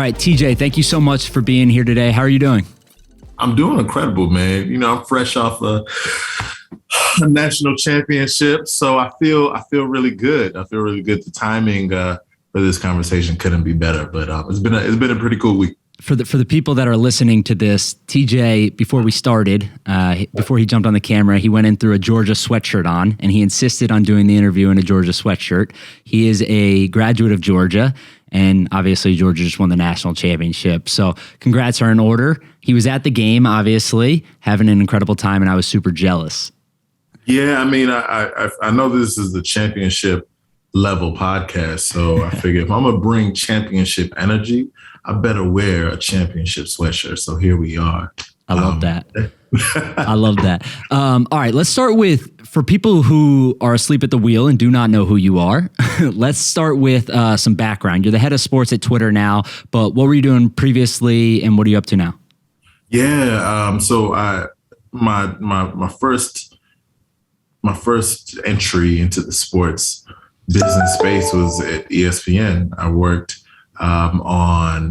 right, TJ, thank you so much for being here today. How are you doing? I'm doing incredible, man. I'm fresh off a national championship, so I feel really good. I feel really good. The timing for this conversation couldn't be better, but it's been a pretty cool week. For the people that are listening to this, TJ, before we started, before he jumped on the camera, he went in through a Georgia sweatshirt on, and he insisted on doing the interview in a Georgia sweatshirt. He is a graduate of Georgia, and obviously Georgia just won the national championship. So congrats are in order. He was at the game, obviously, having an incredible time, and I was super jealous. Yeah, I mean, I know this is the championship level podcast, so I figure if I'm going to bring championship energy, I better wear a championship sweatshirt. So here we are. I love that. I love that. All right, let's start with, for people who are asleep at the wheel and do not know who you are, let's start with some background. You're the head of sports at Twitter now, but what were you doing previously and what are you up to now? Yeah, so my first entry into the sports business space was at ESPN. I worked I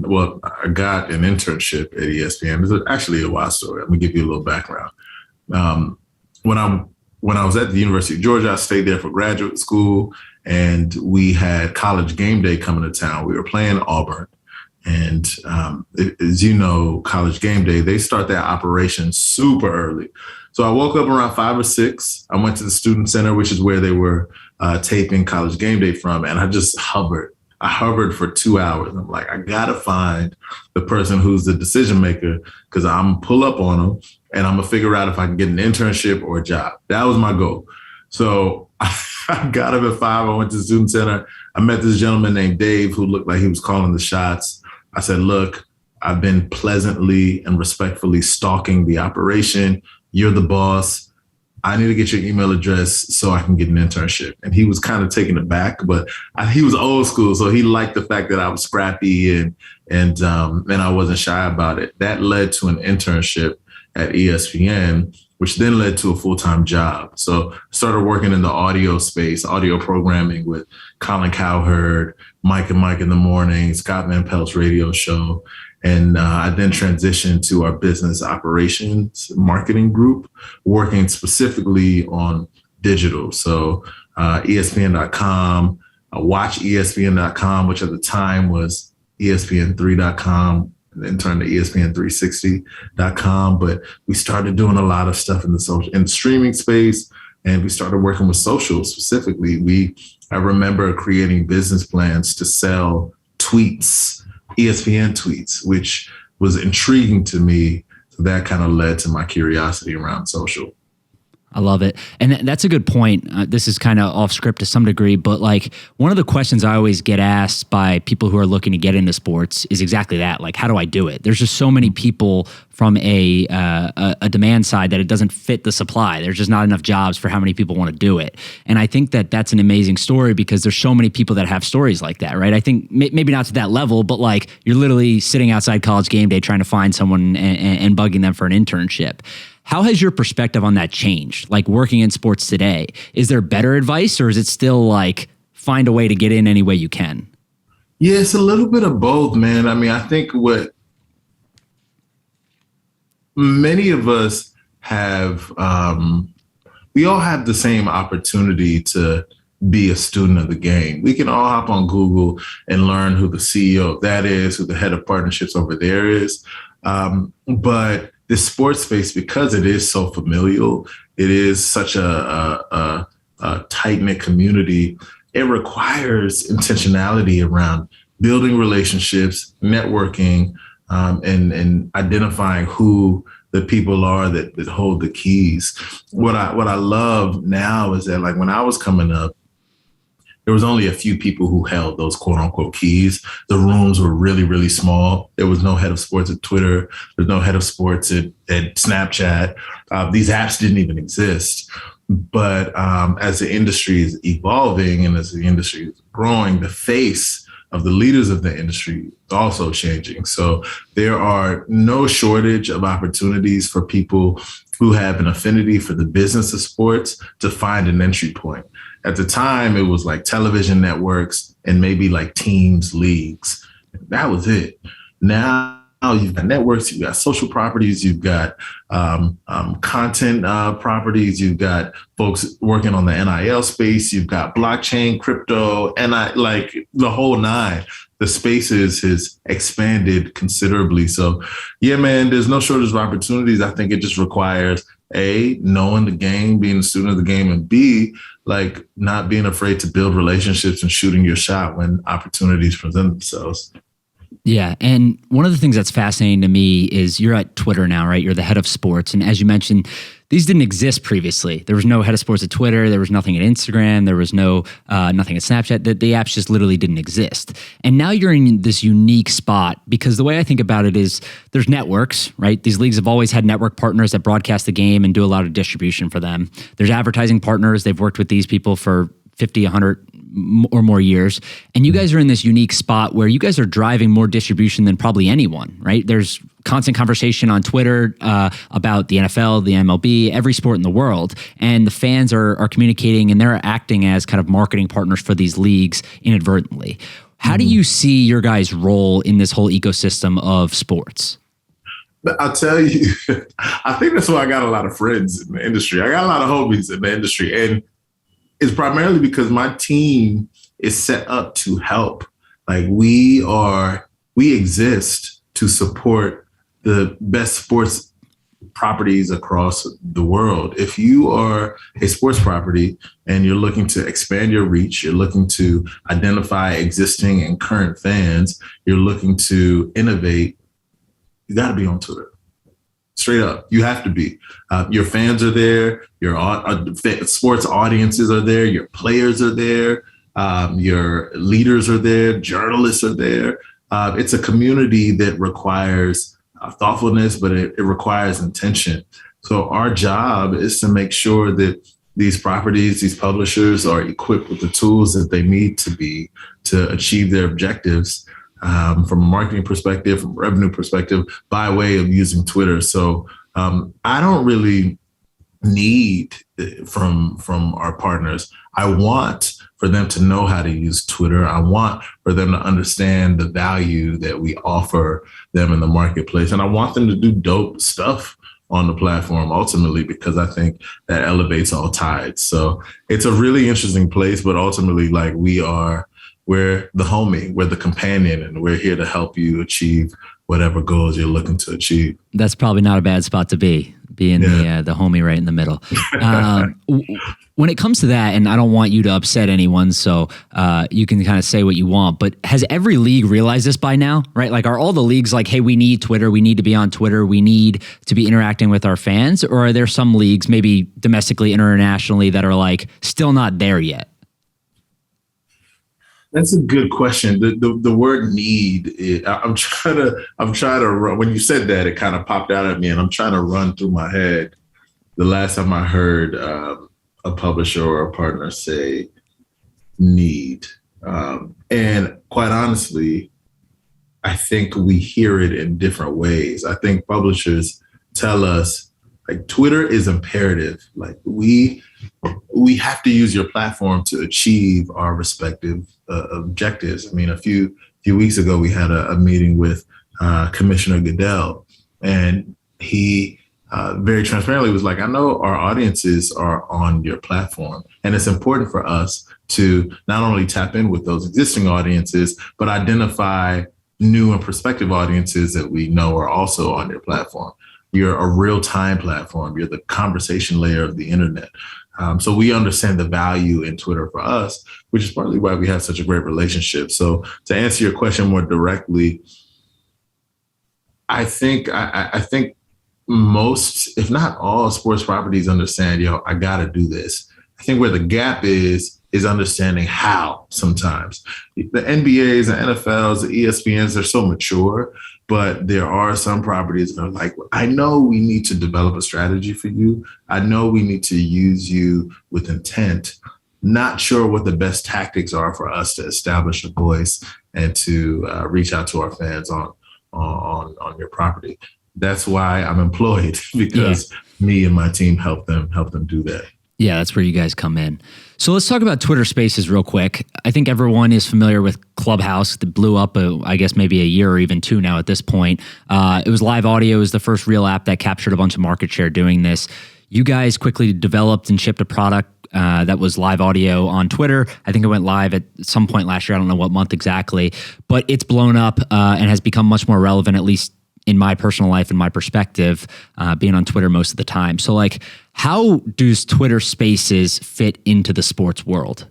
got an internship at ESPN. It's actually a wild story. Let me give you a little background. When I was at the University of Georgia, I stayed there for graduate school, and we had College Game Day coming to town. We were playing Auburn. And as you know, College Game Day, they start their operation super early. So I woke up around 5 or 6. I went to the Student Center, which is where they were taping College Game Day from, and I just hovered. I hovered for 2 hours. I'm like, I got to find the person who's the decision maker, because I'm going to pull up on them and I'm going to figure out if I can get an internship or a job. That was my goal. So I got up at 5. I went to the Student Center. I met this gentleman named Dave who looked like he was calling the shots. I said, look, I've been pleasantly and respectfully stalking the operation. You're the boss. I need to get your email address so I can get an internship. And he was kind of taken aback, but he was old school. So he liked the fact that I was scrappy and I wasn't shy about it. That led to an internship at ESPN, which then led to a full-time job. So I started working in the audio space, audio programming with Colin Cowherd, Mike and Mike in the Morning, Scott Van Pelt's radio show. And I then transitioned to our business operations marketing group, working specifically on digital. So ESPN.com, WatchESPN.com, which at the time was ESPN3.com, and then turned to ESPN360.com. But we started doing a lot of stuff in the streaming space, and we started working with social specifically. I remember creating business plans to sell tweets, ESPN tweets, which was intriguing to me. So that kind of led to my curiosity around social. I love it. And that's a good point. This is kind of off script to some degree, but like one of the questions I always get asked by people who are looking to get into sports is exactly that. Like, how do I do it? There's just so many people from a demand side that it doesn't fit the supply. There's just not enough jobs for how many people want to do it. And I think that that's an amazing story because there's so many people that have stories like that, right? I think maybe not to that level, but like you're literally sitting outside College Game Day trying to find someone and bugging them for an internship. How has your perspective on that changed? Like working in sports today, is there better advice or is it still like find a way to get in any way you can? Yeah, it's a little bit of both, man. I mean, I think what many of us have, we all have the same opportunity to be a student of the game. We can all hop on Google and learn who the CEO of that is, who the head of partnerships over there is. But this sports space, because it is so familial, it is such a tight-knit community, it requires intentionality around building relationships, networking, and identifying who the people are that hold the keys. What I love now is that, like, when I was coming up, there was only a few people who held those quote unquote keys. The rooms were really, really small. There was no head of sports at Twitter. There's no head of sports at Snapchat. These apps didn't even exist. But as the industry is evolving and as the industry is growing, the face of the leaders of the industry is also changing. So there are no shortage of opportunities for people who have an affinity for the business of sports to find an entry point. At the time, it was like television networks and maybe like teams, leagues. That was it. Now you've got networks, you've got social properties, you've got content properties, you've got folks working on the NIL space, you've got blockchain, crypto, and like the whole nine. The spaces has expanded considerably. So, yeah, man, there's no shortage of opportunities. I think it just requires A, knowing the game, being a student of the game, and B, like not being afraid to build relationships and shooting your shot when opportunities present themselves. Yeah. And one of the things that's fascinating to me is you're at Twitter now, right? You're the head of sports. And as you mentioned, these didn't exist previously. There was no head of sports at Twitter. There was nothing at Instagram. There was no nothing at Snapchat. The apps just literally didn't exist. And now you're in this unique spot because the way I think about it is there's networks, right? These leagues have always had network partners that broadcast the game and do a lot of distribution for them. There's advertising partners. They've worked with these people for 50, 100 or more years. And you guys are in this unique spot where you guys are driving more distribution than probably anyone, right? There's constant conversation on Twitter about the NFL, the MLB, every sport in the world. And the fans are communicating and they're acting as kind of marketing partners for these leagues inadvertently. How do you see your guys' role in this whole ecosystem of sports? I'll tell you, I think that's why I got a lot of friends in the industry. I got a lot of homies in the industry. And it's primarily because my team is set up to help. Like we exist to support the best sports properties across the world. If you are a sports property and you're looking to expand your reach, you're looking to identify existing and current fans, you're looking to innovate, you got to be on Twitter. Straight up, you have to be. Your fans are there. Your sports audiences are there. Your players are there. Your leaders are there. Journalists are there. It's a community that requires thoughtfulness, but it requires intention. So our job is to make sure that these properties, these publishers are equipped with the tools that they need to be to achieve their objectives. From a marketing perspective, from a revenue perspective, by way of using Twitter. So I don't really need from our partners. I want for them to know how to use Twitter. I want for them to understand the value that we offer them in the marketplace. And I want them to do dope stuff on the platform ultimately, because I think that elevates all tides. So it's a really interesting place, but ultimately, like we're the homie, we're the companion, and we're here to help you achieve whatever goals you're looking to achieve. That's probably not a bad spot to be, being the homie right in the middle. When it comes to that, and I don't want you to upset anyone, so you can kind of say what you want, but has every league realized this by now, right? Like, are all the leagues like, hey, we need Twitter, we need to be on Twitter, we need to be interacting with our fans? Or are there some leagues, maybe domestically, internationally, that are like still not there yet? That's a good question. The word need, I'm trying to run. When you said that, it kind of popped out at me, and I'm trying to run through my head the last time I heard a publisher or a partner say need. And quite honestly, I think we hear it in different ways. I think publishers tell us, like, Twitter is imperative. Like, we have to use your platform to achieve our respective objectives. I mean, a few weeks ago, we had a meeting with Commissioner Goodell, and he very transparently was like, I know our audiences are on your platform, and it's important for us to not only tap in with those existing audiences, but identify new and prospective audiences that we know are also on your platform. You're a real-time platform. You're the conversation layer of the internet. So we understand the value in Twitter for us, which is partly why we have such a great relationship. So to answer your question more directly, I think most, if not all, sports properties understand, I got to do this. I think where the gap is understanding how sometimes. The NBAs and NFLs, the ESPNs, they're so mature, but there are some properties that are like, I know we need to develop a strategy for you. I know we need to use you with intent. Not sure what the best tactics are for us to establish a voice and to reach out to our fans on your property. That's why I'm employed, because me and my team help them do that. Yeah, that's where you guys come in. So let's talk about Twitter Spaces real quick. I think everyone is familiar with Clubhouse that blew up, I guess, maybe a year or even two now at this point. It was live audio. It was the first real app that captured a bunch of market share doing this. You guys quickly developed and shipped a product that was live audio on Twitter. I think it went live at some point last year. I don't know what month exactly, but it's blown up and has become much more relevant, at least in my personal life and my perspective, being on Twitter most of the time. So like, how does Twitter Spaces fit into the sports world?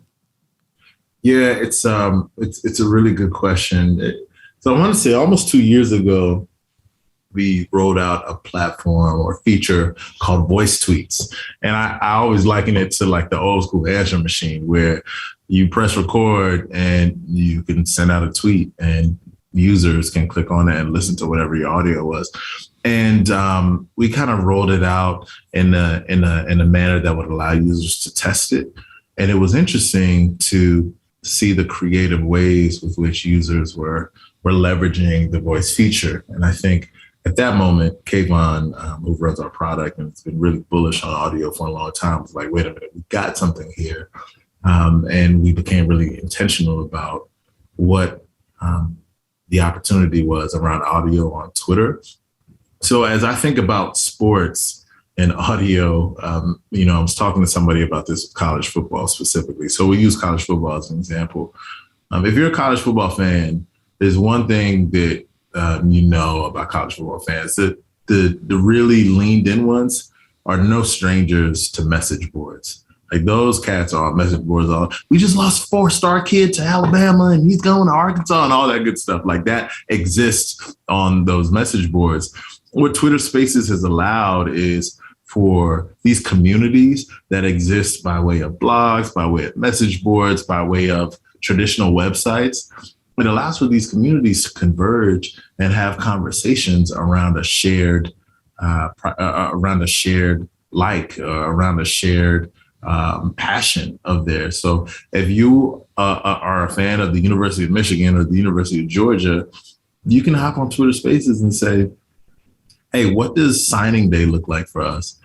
Yeah, it's a really good question. So I want to say almost 2 years ago, we rolled out a platform or feature called Voice Tweets. And I always liken it to like the old school answer machine where you press record and you can send out a tweet and users can click on it and listen to whatever your audio was. And we kind of rolled it out in a manner that would allow users to test it. And it was interesting to see the creative ways with which users were leveraging the voice feature. And I think at that moment, Kayvon, who runs our product and has been really bullish on audio for a long time, was like, wait a minute, we got something here. And we became really intentional about what the opportunity was around audio on Twitter. So as I think about sports and audio, I was talking to somebody about this with college football specifically. So we use college football as an example. If you're a college football fan, there's one thing that about college football fans, that the really leaned in ones are no strangers to message boards. Like those cats are on message boards. We just lost 4-star kid to Alabama and he's going to Arkansas and all that good stuff. Like that exists on those message boards. What Twitter Spaces has allowed is for these communities that exist by way of blogs, by way of message boards, by way of traditional websites. It allows for these communities to converge and have conversations around a shared, around a shared passion of theirs. So if you are a fan of the University of Michigan or the University of Georgia, you can hop on Twitter Spaces and say, hey, what does signing day look like for us?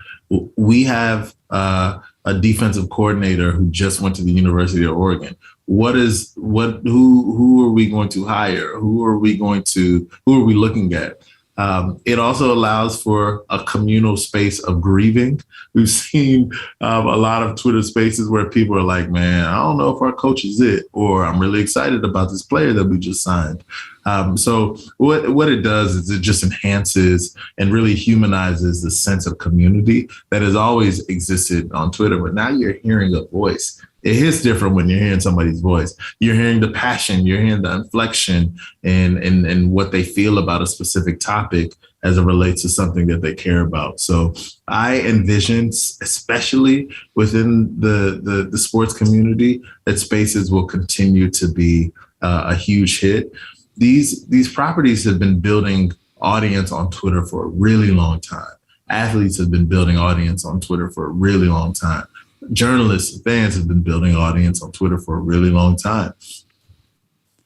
We have a defensive coordinator who just went to the University of Oregon. Who are we going to hire? Who are we looking at? It also allows for a communal space of grieving. We've seen a lot of Twitter Spaces where people are like, man, I don't know if our coach is it, or I'm really excited about this player that we just signed. So what it does is it just enhances and really humanizes the sense of community that has always existed on Twitter. But now you're hearing a voice. It hits different when you're hearing somebody's voice. You're hearing the passion, you're hearing the inflection and what they feel about a specific topic as it relates to something that they care about. So I envision, especially within the sports community, that Spaces will continue to be a huge hit. These properties have been building audience on Twitter for a really long time. Athletes have been building audience on Twitter for a really long time. Journalists and fans have been building audience on Twitter for a really long time.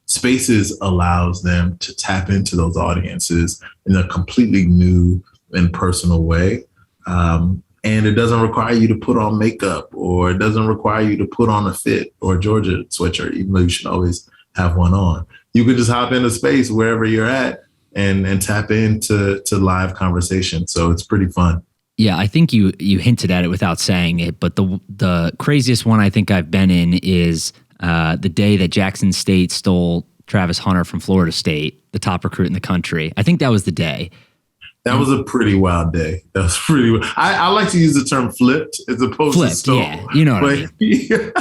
Spaces allows them to tap into those audiences in a completely new and personal way. And it doesn't require you to put on makeup, or it doesn't require you to put on a fit or a Georgia sweatshirt, even though you should always have one on. You can just hop into space wherever you're at and tap into live conversation. So it's pretty fun. Yeah, I think you hinted at it without saying it, but the craziest one I think I've been in is the day that Jackson State stole Travis Hunter from Florida State, the top recruit in the country. I think that was the day. That was a pretty wild day. That was pretty wild. I like to use the term flipped as opposed to stole. Yeah, you know what I mean.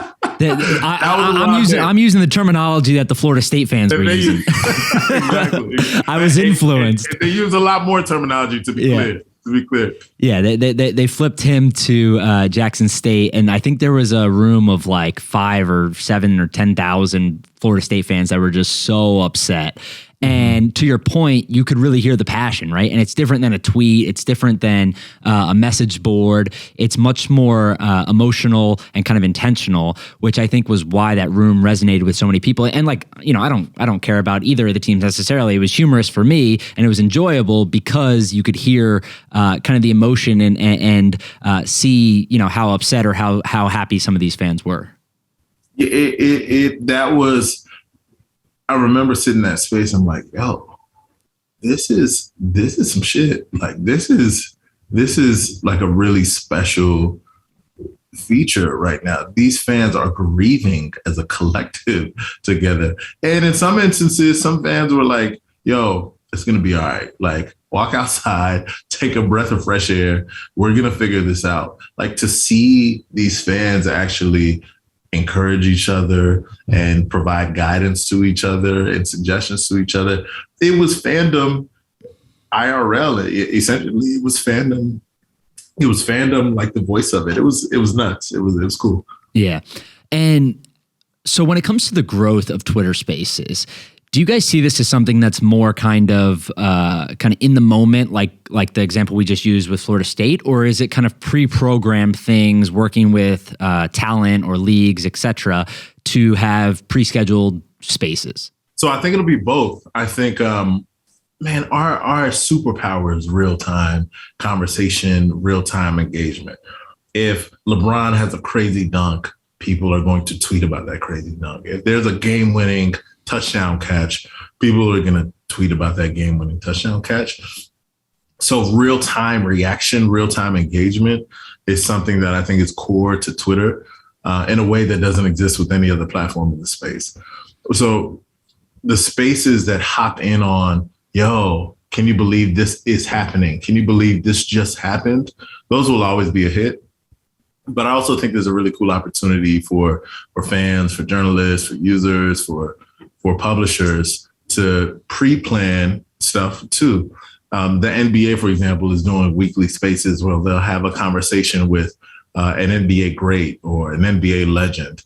I'm using the terminology that the Florida State fans were using. Exactly. I was influenced. They use a lot more terminology to be clear. To be clear. Yeah, they flipped him to Jackson State, and I think there was a room of like 5 or 7 or 10,000 Florida State fans that were just so upset. And to your point, you could really hear the passion, right? And it's different than a tweet. It's different than a message board. It's much more emotional and kind of intentional, which I think was why that room resonated with so many people. And like, you know, I don't care about either of the teams necessarily. It was humorous for me, and it was enjoyable because you could hear kind of the emotion and see, you know, how upset or how happy some of these fans were. That was. I remember sitting in that space. I'm like, yo, this is some shit. Like this is like a really special feature right now. These fans are grieving as a collective together. And in some instances, some fans were like, yo, it's going to be all right. Like walk outside, take a breath of fresh air. We're going to figure this out. Like to see these fans actually encourage each other and provide guidance to each other and suggestions to each other. It was fandom IRL. Essentially, it was fandom. It was fandom like the voice of it. It was nuts. It was cool. Yeah. And so when it comes to the growth of Twitter Spaces, do you guys see this as something that's more kind of in the moment, like the example we just used with Florida State, or is it kind of pre-programmed things, working with talent or leagues, et cetera, to have pre-scheduled spaces? So I think it'll be both. I think, our superpower is real-time conversation, real-time engagement. If LeBron has a crazy dunk, people are going to tweet about that crazy dunk. If there's a game-winning touchdown catch, people are going to tweet about that game-winning touchdown catch. So real-time reaction, real-time engagement is something that I think is core to Twitter in a way that doesn't exist with any other platform in the space. So the spaces that hop in on, yo, can you believe this is happening? Can you believe this just happened? Those will always be a hit. But I also think there's a really cool opportunity for fans, for journalists, for users, for publishers to pre-plan stuff too. The NBA, for example, is doing weekly spaces where they'll have a conversation with an NBA great or an NBA legend.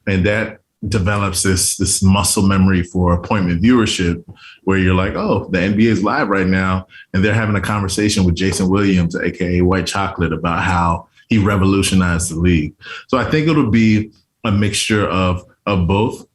And that develops this muscle memory for appointment viewership where you're like, oh, the NBA is live right now. And they're having a conversation with Jason Williams, AKA White Chocolate, about how he revolutionized the league. So I think it'll be a mixture of both.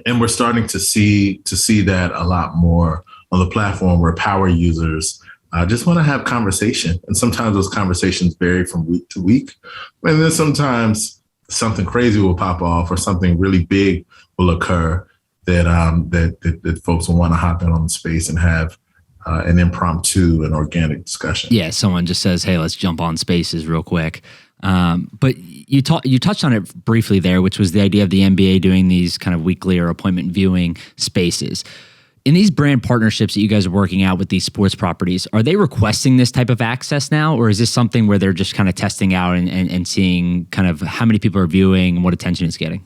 And we're starting to see that a lot more on the platform where power users just want to have conversation. And sometimes those conversations vary from week to week. And then sometimes something crazy will pop off or something really big will occur that folks will want to hop in on the space and have an impromptu and organic discussion. Yeah, someone just says, hey, let's jump on spaces real quick. But you touched on it briefly there, which was the idea of the NBA doing these kind of weekly or appointment viewing spaces. In these brand partnerships that you guys are working out with these sports properties, are they requesting this type of access now, or is this something where they're just kind of testing out and seeing kind of how many people are viewing and what attention it's getting?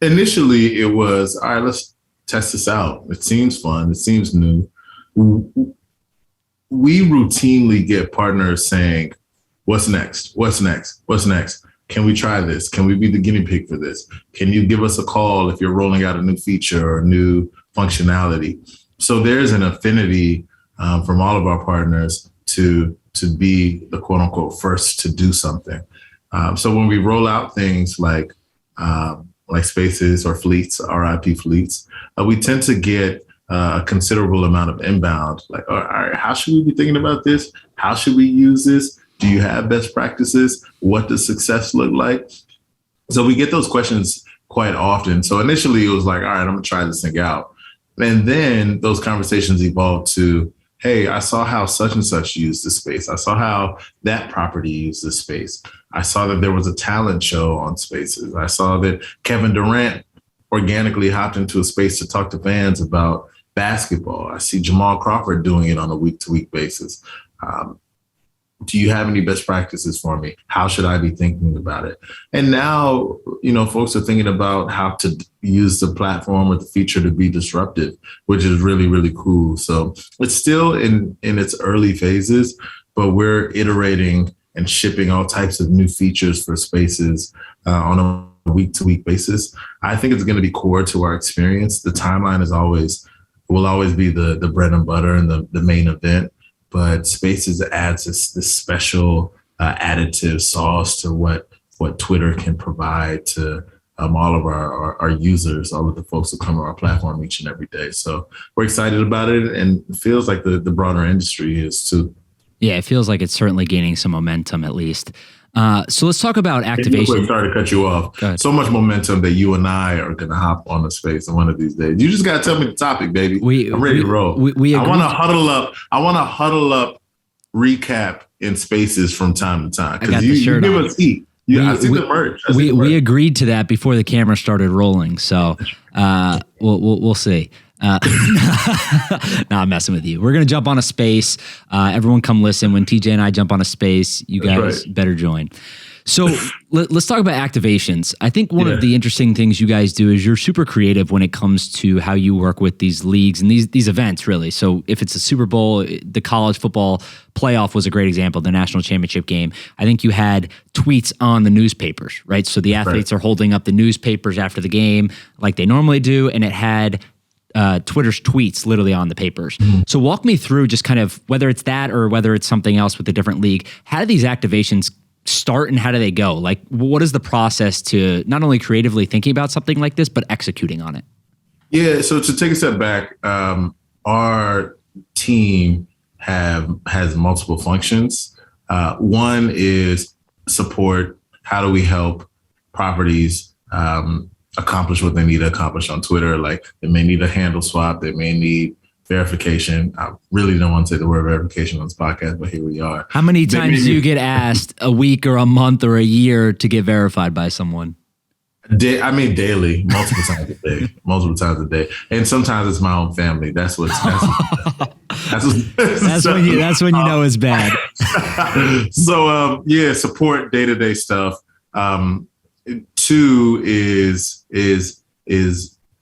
Initially, it was, all right, let's test this out. It seems fun. It seems new. We routinely get partners saying, what's next? What's next? What's next? Can we try this? Can we be the guinea pig for this? Can you give us a call if you're rolling out a new feature or new functionality? So there's an affinity from all of our partners to be the quote unquote first to do something. So when we roll out things like spaces or fleets, RIP fleets, we tend to get a considerable amount of inbound. Like, all right, how should we be thinking about this? How should we use this? Do you have best practices? What does success look like? So we get those questions quite often. So initially it was like, all right, I'm gonna try this thing out. And then those conversations evolved to, hey, I saw how such and such used this space. I saw how that property used this space. I saw that there was a talent show on Spaces. I saw that Kevin Durant organically hopped into a space to talk to fans about basketball. I see Jamal Crawford doing it on a week-to-week basis. Do you have any best practices for me? How should I be thinking about it? And now, folks are thinking about how to use the platform or the feature to be disruptive, which is really, really cool. So it's still in its early phases, but we're iterating and shipping all types of new features for Spaces on a week-to-week basis. I think it's going to be core to our experience. The timeline is always will always be the bread and butter and the main event. But Spaces adds this special additive sauce to what Twitter can provide to all of our users, all of the folks who come to our platform each and every day. So we're excited about it, and it feels like the broader industry is too. Yeah, it feels like it's certainly gaining some momentum at least. So let's talk about activation. Sorry to cut you off. So much momentum that you and I are going to hop on the space one of these days. You just got to tell me the topic, baby. I'm ready to roll. I want to huddle up. I want to huddle up recap in Spaces from time to time, because you give us heat. Yeah, I see the merch. We agreed to that before the camera started rolling. So we'll see. No, I'm messing with you. We're going to jump on a space. Everyone come listen. When TJ and I jump on a space, you guys better join. So let's talk about activations. I think one of the interesting things you guys do is you're super creative when it comes to how you work with these leagues and these events, really. So if it's a Super Bowl, the college football playoff was a great example, the national championship game. I think you had tweets on the newspapers, right? So the athletes are holding up the newspapers after the game like they normally do, and it had Twitter's tweets literally on the papers. So walk me through just kind of whether it's that or whether it's something else with a different league. How do these activations start and how do they go? Like, what is the process to not only creatively thinking about something like this, but executing on it? Yeah. So to take a step back, our team has multiple functions. One is support. How do we help properties accomplish what they need to accomplish on Twitter? Like, they may need a handle swap. They may need verification. I really don't want to say the word verification on this podcast, but here we are. How many times do you get asked a week or a month or a year to get verified by someone? Daily, multiple times a day. And sometimes it's my own family. That's when you know it's bad. So support day-to-day stuff. Two is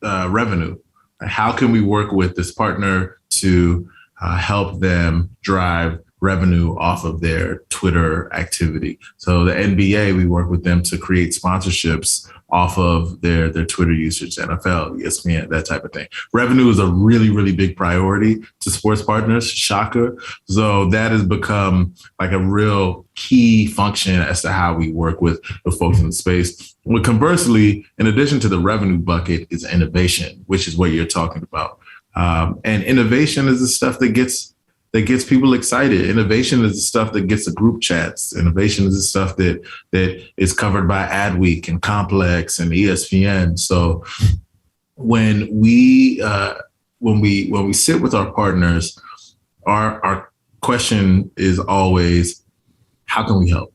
revenue. How can we work with this partner to help them drive revenue off of their Twitter activity? So the NBA, we work with them to create sponsorships off of their Twitter usage, NFL, ESPN, that type of thing. Revenue is a really, really big priority to sports partners, shocker. So that has become like a real key function as to how we work with the folks in the space. Well, conversely, in addition to the revenue bucket is innovation, which is what you're talking about. And innovation is the stuff that gets people excited. Innovation is the stuff that gets the group chats. Innovation is the stuff that is covered by Adweek and Complex and ESPN. So when we sit with our partners, our question is always, how can we help?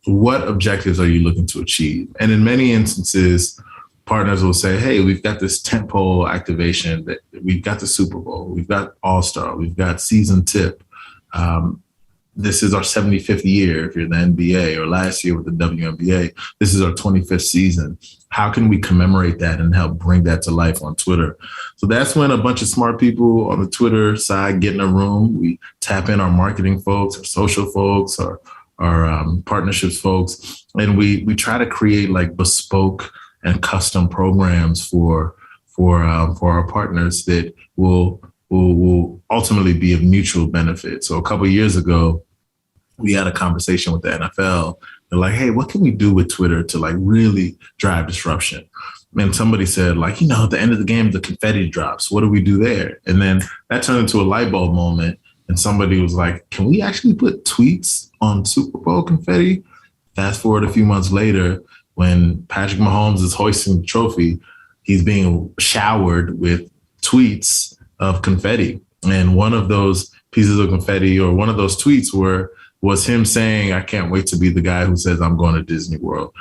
What objectives are you looking to achieve? And in many instances, partners will say, hey, we've got this tentpole activation, that we've got the Super Bowl, we've got All-Star, we've got season tip. This is our 75th year if you're the NBA, or last year with the WNBA. This is our 25th season. How can we commemorate that and help bring that to life on Twitter? So that's when a bunch of smart people on the Twitter side get in a room. We tap in our marketing folks, our social folks, our partnerships folks, and we try to create like bespoke and custom programs for our partners that will ultimately be of mutual benefit. So a couple of years ago, we had a conversation with the NFL. They're like, hey, what can we do with Twitter to like really drive disruption? And somebody said, like, at the end of the game, the confetti drops. What do we do there? And then that turned into a light bulb moment. And somebody was like, can we actually put tweets on Super Bowl confetti? Fast forward a few months later, when Patrick Mahomes is hoisting the trophy, he's being showered with tweets of confetti. And one of those pieces of confetti, or one of those tweets, was him saying, I can't wait to be the guy who says I'm going to Disney World.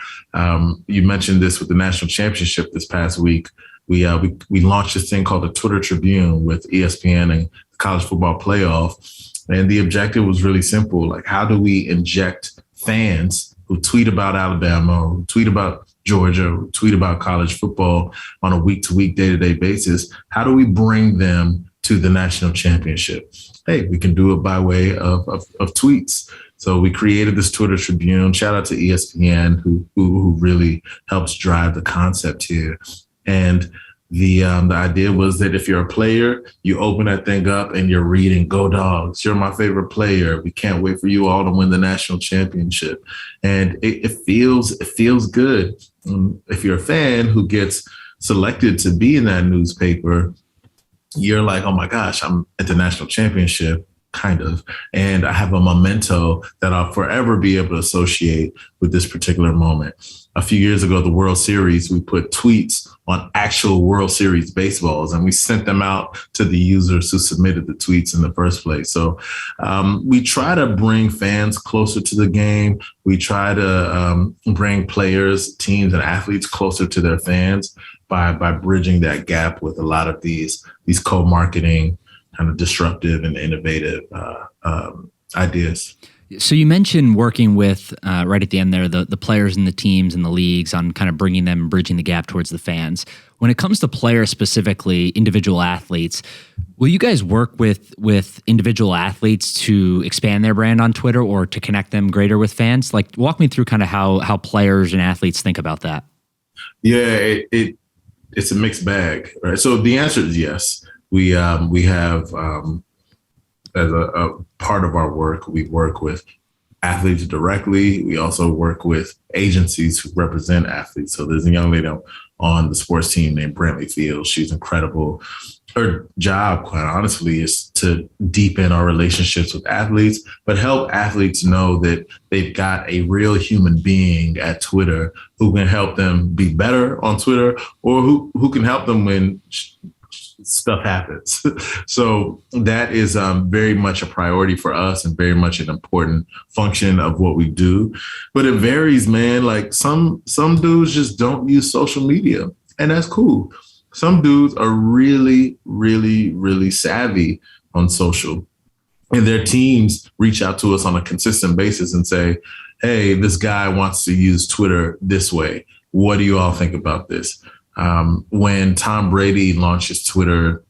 You mentioned this with the national championship this past week. We launched this thing called the Twitter Tribune with ESPN and the college football playoff. And the objective was really simple. Like, how do we inject fans who tweet about Alabama, or who tweet about Georgia, or who tweet about college football on a week-to-week, day-to-day basis? How do we bring them to the national championship? Hey, we can do it by way of tweets. So we created this Twitter Tribune. Shout out to ESPN who really helps drive the concept here. And The idea was that if you're a player, you open that thing up and you're reading "Go Dogs! You're my favorite player. We can't wait for you all to win the national championship," and it feels good. If you're a fan who gets selected to be in that newspaper, you're like, oh my gosh, I'm at the national championship, kind of. And I have a memento that I'll forever be able to associate with this particular moment. A few years ago, the World Series, we put tweets on actual World Series baseballs, and we sent them out to the users who submitted the tweets in the first place. So we try to bring fans closer to the game. We try to bring players, teams, and athletes closer to their fans by bridging that gap with a lot of these co-marketing, kind of disruptive and innovative ideas. So you mentioned working with, right at the end there, the players and the teams and the leagues on kind of bringing them, bridging the gap towards the fans. When it comes to players specifically, individual athletes, will you guys work with individual athletes to expand their brand on Twitter or to connect them greater with fans? Like, walk me through kind of how players and athletes think about that. Yeah, it's a mixed bag, right? So the answer is yes. We have as a part of our work, we work with athletes directly. We also work with agencies who represent athletes. So there's a young lady on the sports team named Brantley Fields. She's incredible. Her job, quite honestly, is to deepen our relationships with athletes, but help athletes know that they've got a real human being at Twitter who can help them be better on Twitter, or who can help them when stuff happens. So that is very much a priority for us and very much an important function of what we do. But it varies, man. Like some dudes just don't use social media, and that's cool. Some dudes are really, really, really savvy on social, and their teams reach out to us on a consistent basis and say, hey, this guy wants to use Twitter this way. What do you all think about this? When Tom Brady launched his Twitter,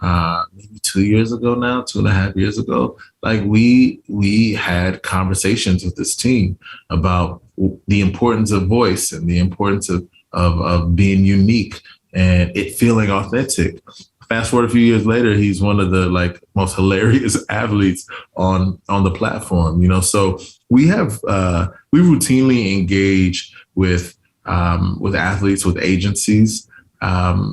maybe 2 years ago now, 2.5 years ago, like we had conversations with this team about the importance of voice and the importance of being unique and it feeling authentic. Fast forward a few years later, he's one of the most hilarious athletes on the platform, So we routinely engage with athletes, with agencies.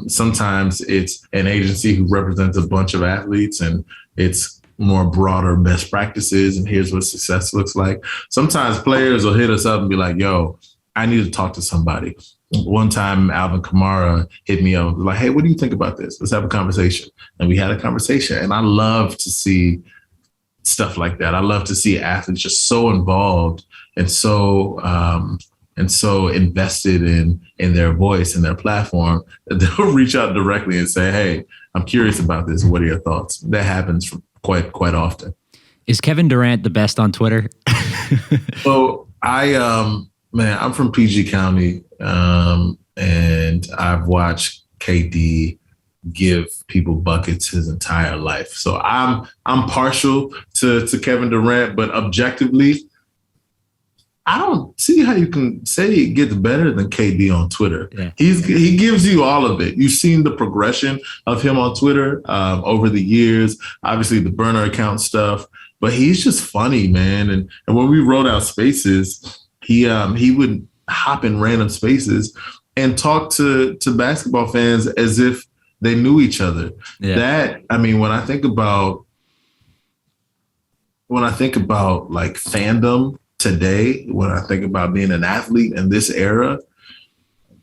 Sometimes it's an agency who represents a bunch of athletes and it's more broader best practices and here's what success looks like. Sometimes players will hit us up and be like, yo, I need to talk to somebody. One time, Alvin Kamara hit me up and was like, hey, what do you think about this? Let's have a conversation. And we had a conversation. And I love to see stuff like that. I love to see athletes just so involved and so invested in their voice and their platform that they'll reach out directly and say, hey, I'm curious about this. What are your thoughts? That happens quite often. Is Kevin Durant the best on Twitter? So I'm from PG County, and I've watched KD give people buckets his entire life. So I'm partial to Kevin Durant, but objectively, I don't see how you can say it gets better than KD on Twitter. Yeah. He gives you all of it. You've seen the progression of him on Twitter over the years, obviously the burner account stuff, but he's just funny, man. And when we wrote out Spaces, he would hop in random spaces and talk to basketball fans as if they knew each other. Yeah. When I think about like fandom today, when I think about being an athlete in this era,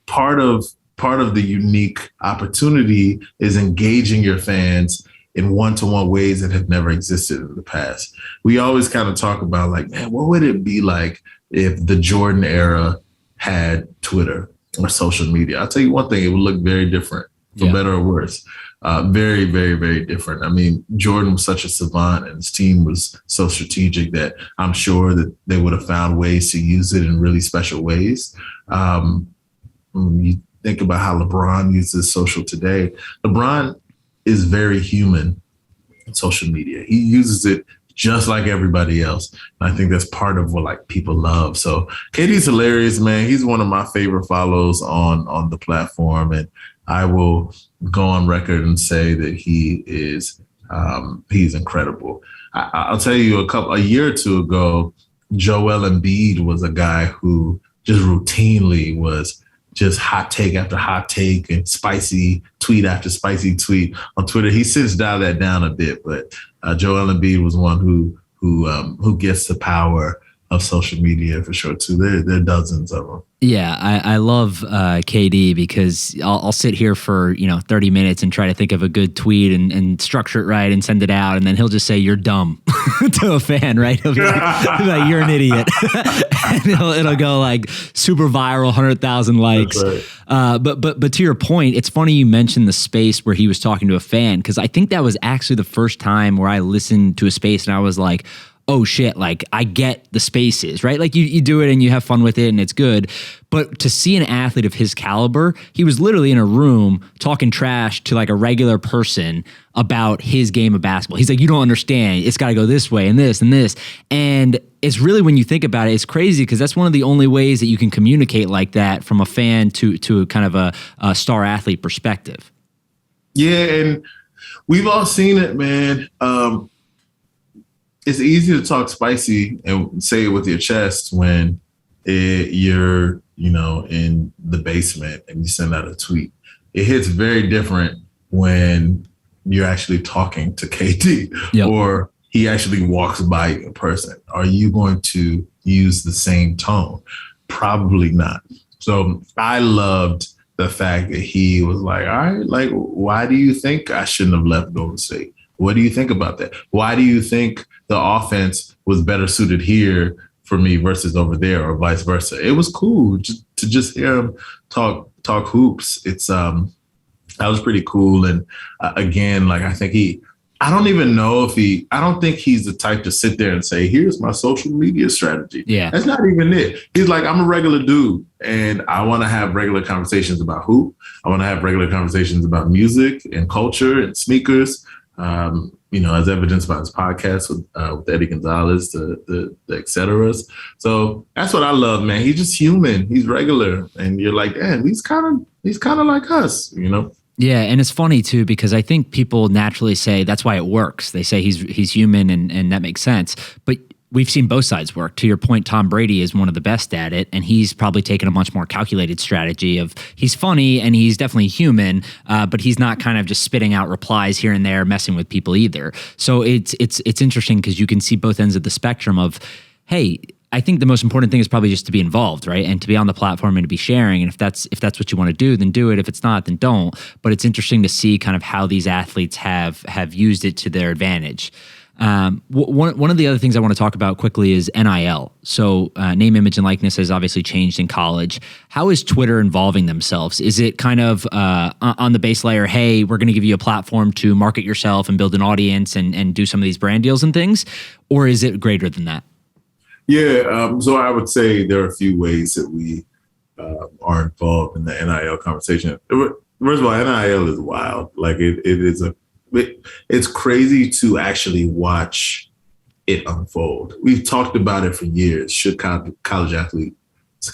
part of the unique opportunity is engaging your fans in one-to-one ways that have never existed in the past. We always kind of talk about like, man, what would it be like if the Jordan era had Twitter or social media? I'll tell you one thing, it would look very different, for better or worse. Very, very, very different. I mean, Jordan was such a savant and his team was so strategic that I'm sure that they would have found ways to use it in really special ways. You think about how LeBron uses social today. LeBron is very human in social media. He uses it just like everybody else. And I think that's part of what like people love. So KD's hilarious, man. He's one of my favorite follows on the platform. And I will go on record and say that he's incredible. I'll tell you a year or two ago, Joel Embiid was a guy who just routinely was just hot take after hot take and spicy tweet after spicy tweet on Twitter. He since dialed that down a bit, but Joel Embiid was one who gets the power of social media for sure too. There are dozens of them. Yeah, I love KD because I'll sit here for 30 minutes and try to think of a good tweet and structure it right and send it out, and then he'll just say you're dumb to a fan, right? He'll be like you're an idiot, and it'll go like super viral, 100,000 likes. Right. But to your point, it's funny you mentioned the space where he was talking to a fan, because I think that was actually the first time where I listened to a space and I was like, oh shit, like I get the spaces, right? Like you do it and you have fun with it and it's good. But to see an athlete of his caliber, he was literally in a room talking trash to like a regular person about his game of basketball. He's like, you don't understand. It's got to go this way and this and this. And it's really, when you think about it, it's crazy because that's one of the only ways that you can communicate like that from a fan to a kind of a star athlete perspective. Yeah, and we've all seen it, man. It's easy to talk spicy and say it with your chest when you're, in the basement and you send out a tweet. It hits very different when you're actually talking to KD. Yep. Or he actually walks by you in person. Are you going to use the same tone? Probably not. So I loved the fact that he was like, all right, like, why do you think I shouldn't have left Golden State? What do you think about that? Why do you think the offense was better suited here for me versus over there, or vice versa? It was cool to just hear him talk hoops. That was pretty cool. And again, like I don't think he's the type to sit there and say, here's my social media strategy. Yeah. That's not even it. He's like, I'm a regular dude and I want to have regular conversations about hoop. I want to have regular conversations about music and culture and sneakers. As evidenced by his podcast with Eddie Gonzalez, the et ceteras. So that's what I love, man. He's just human. He's regular. And you're like, damn, he's kind of like us, Yeah, and it's funny too, because I think people naturally say that's why it works. They say he's human and that makes sense. But we've seen both sides work. To your point, Tom Brady is one of the best at it, and he's probably taken a much more calculated strategy of he's funny and he's definitely human, but he's not kind of just spitting out replies here and there, messing with people either. So it's interesting because you can see both ends of the spectrum of, hey, I think the most important thing is probably just to be involved, right? And to be on the platform and to be sharing. And if that's what you want to do, then do it. If it's not, then don't. But it's interesting to see kind of how these athletes have used it to their advantage. One of the other things I want to talk about quickly is NIL. So name, image, and likeness has obviously changed in college. How is Twitter involving themselves? Is it kind of on the base layer, hey, we're going to give you a platform to market yourself and build an audience and do some of these brand deals and things? Or is it greater than that? Yeah, so I would say there are a few ways that we are involved in the NIL conversation. First of all, NIL is wild. Like it's crazy to actually watch it unfold. We've talked about it for years. Should college athletes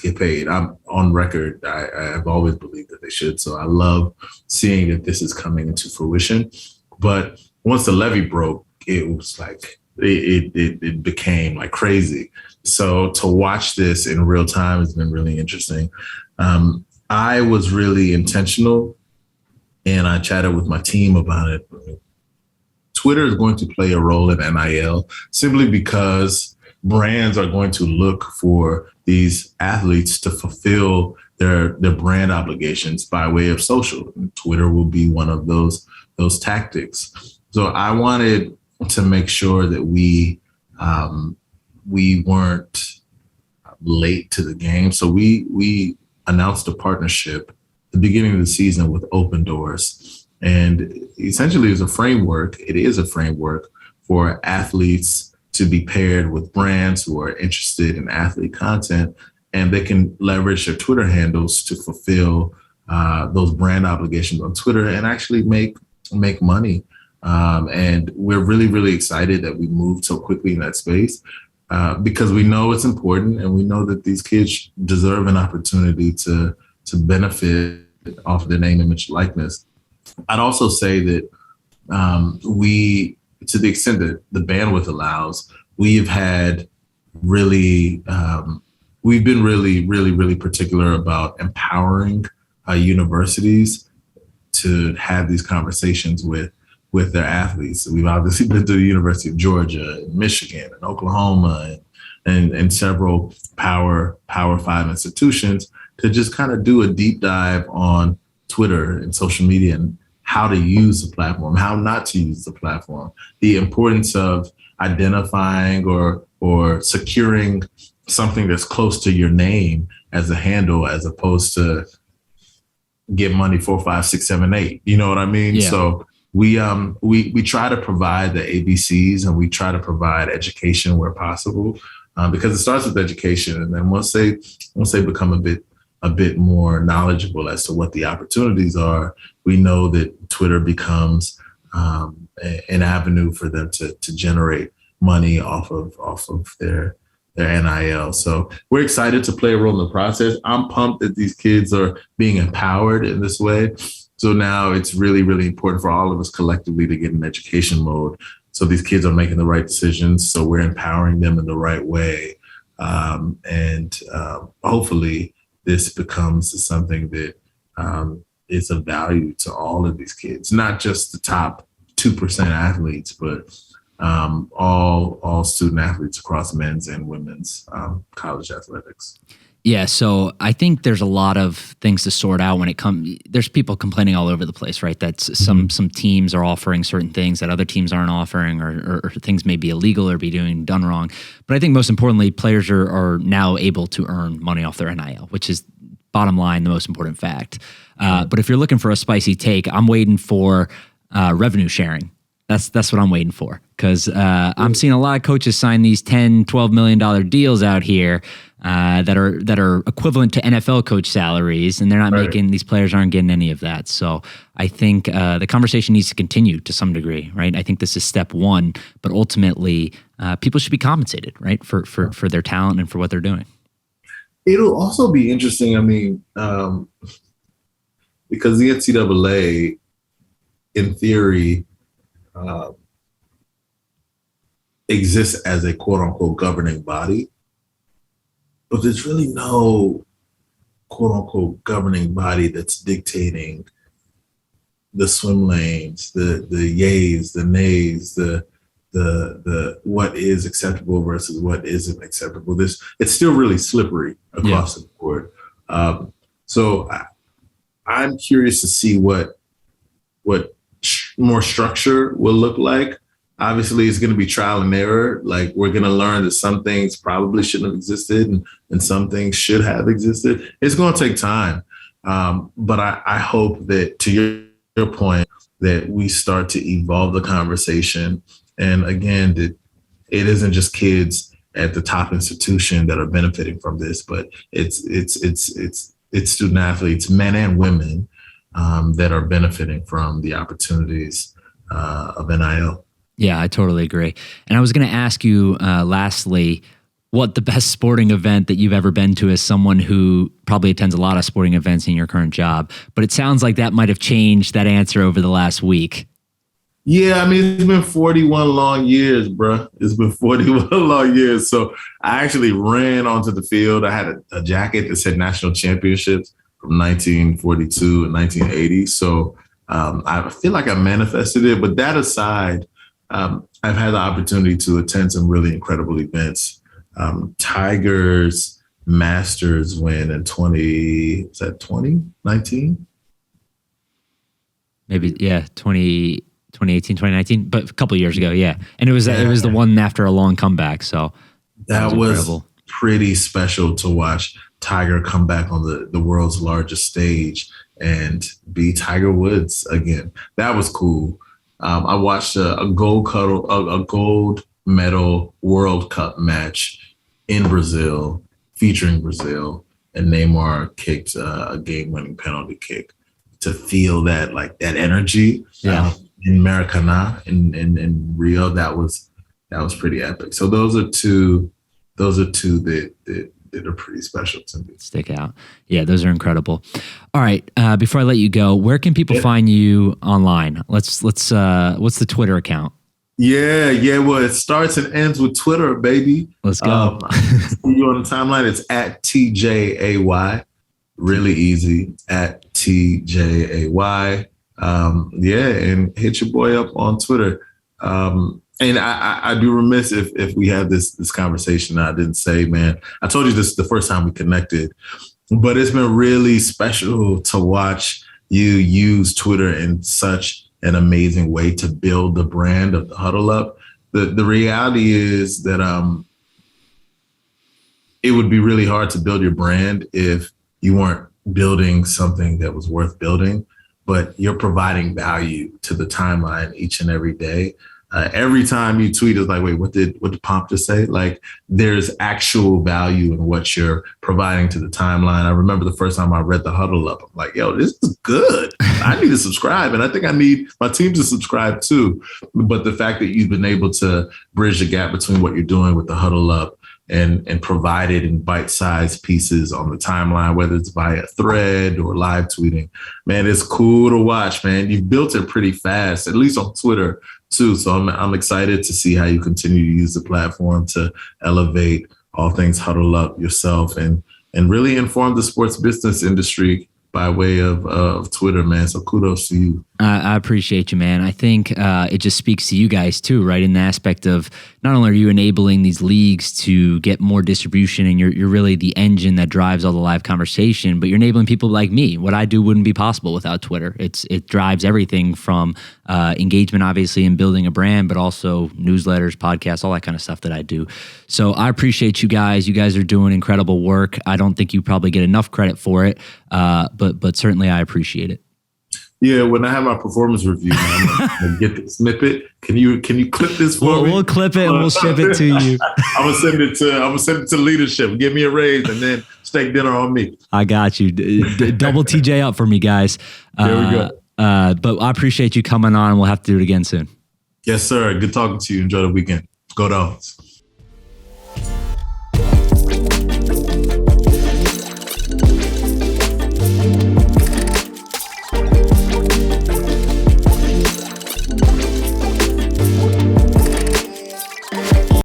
get paid? I'm on record. I've always believed that they should. So I love seeing that this is coming into fruition. But once the levee broke, it was like it became like crazy. So to watch this in real time has been really interesting. I was really intentional, and I chatted with my team about it. Twitter is going to play a role in NIL simply because brands are going to look for these athletes to fulfill their brand obligations by way of social. And Twitter will be one of those tactics. So I wanted to make sure that we weren't late to the game. So we announced a partnership at the beginning of the season with Open Doors. And essentially it is a framework for athletes to be paired with brands who are interested in athlete content, and they can leverage their Twitter handles to fulfill those brand obligations on Twitter and actually make money And we're really, really excited that we moved so quickly in that space because we know it's important and we know that these kids deserve an opportunity to benefit off of their name, image, likeness. I'd also say that we, to the extent that the bandwidth allows, we've had really, we've been really, really, really particular about empowering universities to have these conversations with their athletes. We've obviously been to the University of Georgia, and Michigan, and Oklahoma, and several Power 5 institutions to just kind of do a deep dive on Twitter and social media and how to use the platform, how not to use the platform, the importance of identifying or securing something that's close to your name as a handle, as opposed to get money 4, 5, 6, 7, 8. You know what I mean? Yeah. So we try to provide the ABCs and we try to provide education where possible, because it starts with education, and then once they become a bit more knowledgeable as to what the opportunities are, we know that Twitter becomes an avenue for them to generate money off of their NIL. So we're excited to play a role in the process. I'm pumped that these kids are being empowered in this way. So now it's really, really important for all of us collectively to get in education mode. So these kids are making the right decisions. So we're empowering them in the right way. And hopefully this becomes something that is of value to all of these kids, not just the top 2% athletes, but all student athletes across men's and women's college athletics. Yeah, so I think there's a lot of things to sort out when it comes. There's people complaining all over the place, right? That some teams are offering certain things that other teams aren't offering, or things may be illegal or be done wrong. But I think most importantly, players are now able to earn money off their NIL, which is bottom line the most important fact. But if you're looking for a spicy take, I'm waiting for revenue sharing. That's what I'm waiting for, because I'm seeing a lot of coaches sign these $10, $12 million deals out here that are equivalent to NFL coach salaries, and they're not making, these players aren't getting any of that. So I think the conversation needs to continue to some degree, right? I think this is step one, but ultimately people should be compensated, right, for their talent and for what they're doing. It'll also be interesting, I mean, because the NCAA, in theory, exists as a quote unquote governing body, but there's really no quote unquote governing body that's dictating the swim lanes, the yays, the nays, the what is acceptable versus what isn't acceptable. It's still really slippery across the board. So I'm curious to see what more structure will look like. Obviously, it's going to be trial and error. Like, we're going to learn that some things probably shouldn't have existed and some things should have existed. It's going to take time. But I hope that, to your point, that we start to evolve the conversation. And again, that it isn't just kids at the top institution that are benefiting from this, but it's student athletes, men and women, that are benefiting from the opportunities of NIL. Yeah, I totally agree. And I was going to ask you, lastly, what the best sporting event that you've ever been to as someone who probably attends a lot of sporting events in your current job. But it sounds like that might have changed that answer over the last week. Yeah, I mean, it's been 41 long years, bro. It's been 41 long years. So I actually ran onto the field. I had a jacket that said National Championships from 1942 and 1980. So I feel like I manifested it. But that aside, I've had the opportunity to attend some really incredible events. Tiger's Masters win in 2019? Maybe, yeah, 2018, 2019, but a couple of years ago, yeah. And it was the one after a long comeback, so that was pretty special to watch Tiger come back on the world's largest stage and be Tiger Woods again. That was cool. I watched a gold medal World Cup match in Brazil, featuring Brazil, and Neymar kicked a game-winning penalty kick. To feel that, like, that energy, in Maracana in Rio. That was pretty epic. So those are two that are pretty special to me. Stick out. Yeah, those are incredible. All right. Before I let you go, where can people find you online? Let's what's the Twitter account? Yeah. Well, it starts and ends with Twitter, baby. Let's go. You on the timeline, it's at TJAY. Really easy, at TJAY. And hit your boy up on Twitter. And I do remiss if we had this conversation. I didn't say, man, I told you this the first time we connected, but it's been really special to watch you use Twitter in such an amazing way to build the brand of the Huddle Up. The reality is that it would be really hard to build your brand if you weren't building something that was worth building, but you're providing value to the timeline each and every day. Every time you tweet, it's like, wait, what did Pomp just say? Like, there's actual value in what you're providing to the timeline. I remember the first time I read the Huddle Up, I'm like, yo, this is good. I need to subscribe. And I think I need my team to subscribe too. But the fact that you've been able to bridge the gap between what you're doing with the Huddle Up and provide it in bite-sized pieces on the timeline, whether it's via thread or live tweeting, man, it's cool to watch, man. You've built it pretty fast, at least on Twitter too. So I'm excited to see how you continue to use the platform to elevate all things Huddle Up yourself and really inform the sports business industry by way of Twitter, man. So kudos to you. I appreciate you, man. I think it just speaks to you guys too, right? In the aspect of not only are you enabling these leagues to get more distribution and you're really the engine that drives all the live conversation, but you're enabling people like me. What I do wouldn't be possible without Twitter. It drives everything from engagement, obviously, in building a brand, but also newsletters, podcasts, all that kind of stuff that I do. So I appreciate you guys. You guys are doing incredible work. I don't think you probably get enough credit for it, but certainly I appreciate it. Yeah, when I have my performance review, I'm gonna get the snippet. Can you clip this for me? We'll clip it and we'll ship it to you. I'm gonna send it to leadership. Give me a raise and then steak dinner on me. I got you. Double TJ up for me, guys. There we go. But I appreciate you coming on. We'll have to do it again soon. Yes, sir. Good talking to you. Enjoy the weekend. Go Dogs.